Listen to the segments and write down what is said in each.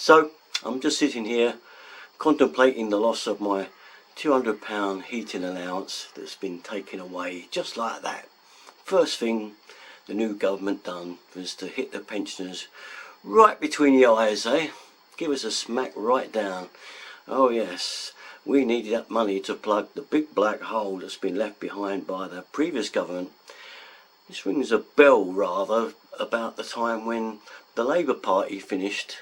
So I'm just sitting here contemplating the loss of my £200 heating allowance that's been taken away just like that. First thing the new government done was to hit the pensioners right between the eyes, give us a smack right down. Oh yes, we needed that money to plug the big black hole that's been left behind by the previous government. This rings a bell rather about the time when the Labour Party finished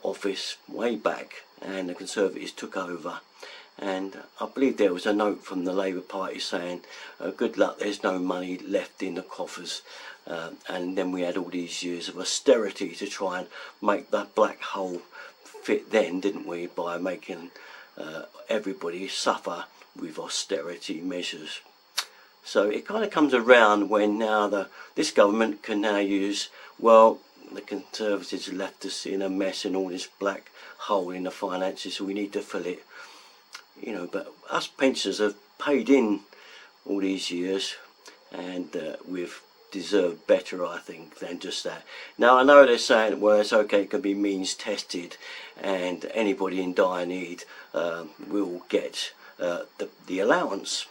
office way back and the Conservatives took over, and I believe there was a note from the Labour Party saying good luck, there's no money left in the coffers, and then we had all these years of austerity to try and make that black hole fit then, didn't we, by making everybody suffer with austerity measures. So it kind of comes around when now this government can now use, well, the Conservatives left us in a mess and all this black hole in the finances, so we need to fill it. You know, but us pensioners have paid in all these years, and we've deserved better, I think, than just that. Now I know they're saying, well, it's okay, it can be means tested, and anybody in dire need will get the allowance,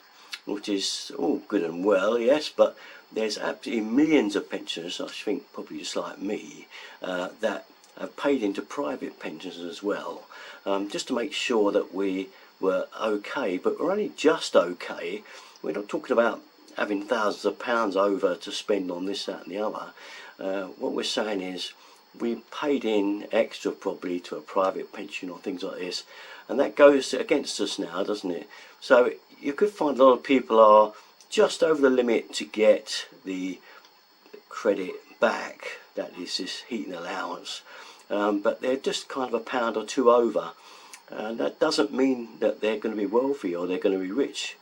which is all good and well, yes, but there's absolutely millions of pensioners, I think probably just like me, that have paid into private pensions as well, just to make sure that we were okay. But we're only just okay. We're not talking about having thousands of pounds over to spend on this, that and the other. What we're saying is we paid in extra probably to a private pension or things like this, and that goes against us now, doesn't it? So you could find a lot of people are just over the limit to get the credit back, that is this heating allowance, but they're just kind of a pound or two over, and that doesn't mean that they're going to be wealthy or they're going to be rich.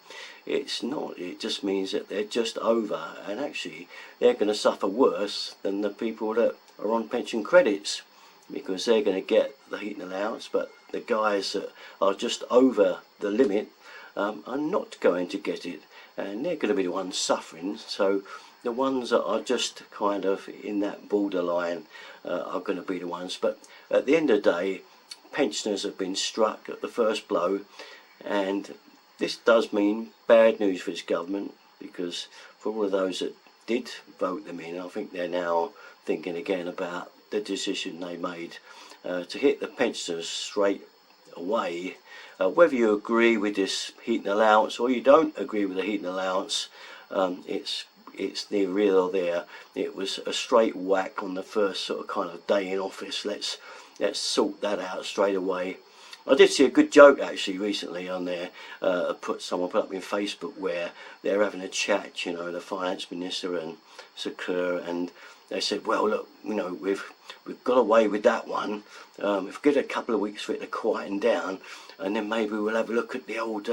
It's not. It just means that they're just over, and actually they're going to suffer worse than the people that are on pension credits, because they're going to get the heating allowance, but the guys that are just over the limit are not going to get it, and they're going to be the ones suffering. So the ones that are just kind of in that borderline are going to be the ones. But at the end of the day, pensioners have been struck at the first blow, and this does mean bad news for this government, because for all of those that did vote them in, I think they're now thinking again about the decision they made to hit the pensioners straight away. Whether you agree with this heating allowance or you don't agree with the heating allowance, it's neither here or there. It was a straight whack on the first sort of kind of day in office. Let's sort that out straight away. I did see a good joke actually recently on there. Someone put up in Facebook where they're having a chat, you know, the finance minister and Sir Keir, and they said, well, look, you know, we've got away with that one. If we get a couple of weeks for it to quieten down, and then maybe we'll have a look at the old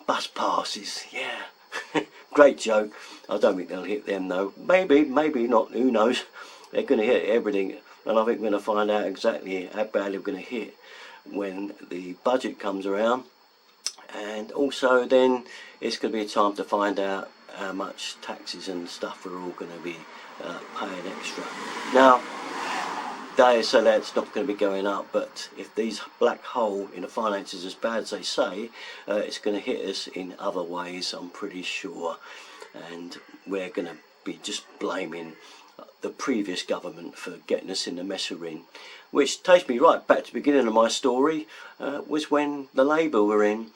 bus passes. Yeah, great joke. I don't think they'll hit them though. Maybe not. Who knows? They're going to hit everything, and I think we're going to find out exactly how badly we're going to hit when the budget comes around, and also then it's going to be a time to find out how much taxes and stuff we're all going to be paying extra. Now they say that's not going to be going up, but if these black hole in the finances as bad as they say, it's going to hit us in other ways, I'm pretty sure, and we're going to be just blaming the previous government for getting us in the mess we're in. Which takes me right back to the beginning of my story, was when the Labour were in,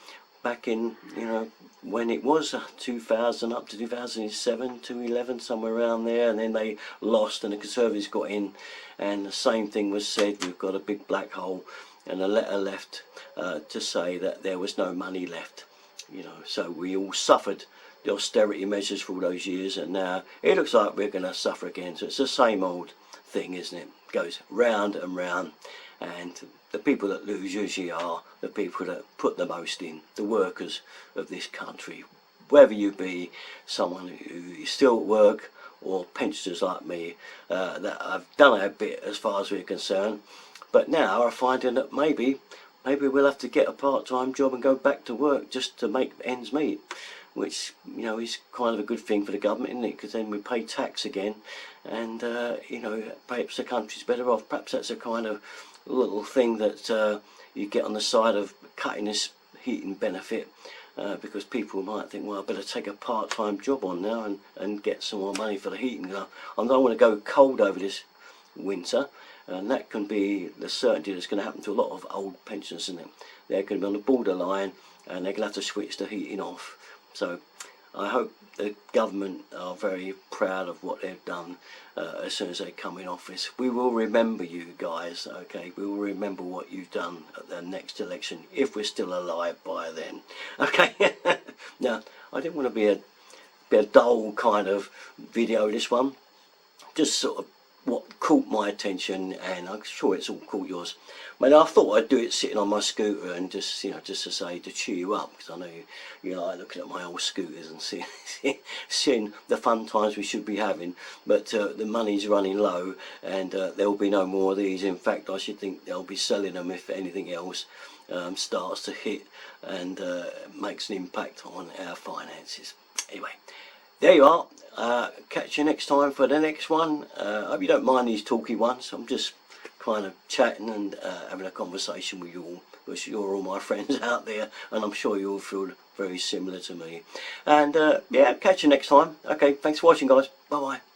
back in, you know, when it was 2000 up to 2007 to 11, somewhere around there, and then they lost and the Conservatives got in, and the same thing was said, we've got a big black hole, and a letter left to say that there was no money left, you know. So we all suffered the austerity measures for all those years, and now it looks like we're going to suffer again. So it's the same old thing, isn't it? Goes round and round, and the people that lose usually are the people that put the most in, the workers of this country, whether you be someone who is still at work or pensioners like me that have done our bit as far as we're concerned, but now are finding that maybe we'll have to get a part-time job and go back to work just to make ends meet, which, you know, is kind of a good thing for the government, isn't it? Because then we pay tax again, and you know, perhaps the country's better off. Perhaps that's a kind of little thing that you get on the side of cutting this heating benefit, because people might think, well, I better take a part-time job on now and get some more money for the heating. I don't want to go cold over this winter, and that can be the certainty that's going to happen to a lot of old pensioners, isn't it? They're going to be on the borderline and they're going to have to switch the heating off. So I hope the government are very proud of what they've done as soon as they come in office. We will remember you guys, okay? We will remember what you've done at the next election, if we're still alive by then, okay? Now, I didn't want to be a dull kind of video, this one. Just sort of what caught my attention, and I'm sure it's all caught yours. I I thought I'd do it sitting on my scooter and just, you know, just to say, to cheer you up, because I know you like looking at my old scooters and seeing the fun times we should be having. But the money's running low, and there will be no more of these. In fact, I should think they'll be selling them if anything else starts to hit and makes an impact on our finances. Anyway, there you are. Catch you next time for the next one. I hope you don't mind these talky ones. I'm just kind of chatting and having a conversation with you all, because you're all my friends out there, and I'm sure you all feel very similar to me. And yeah, catch you next time. Okay, thanks for watching, guys. Bye bye.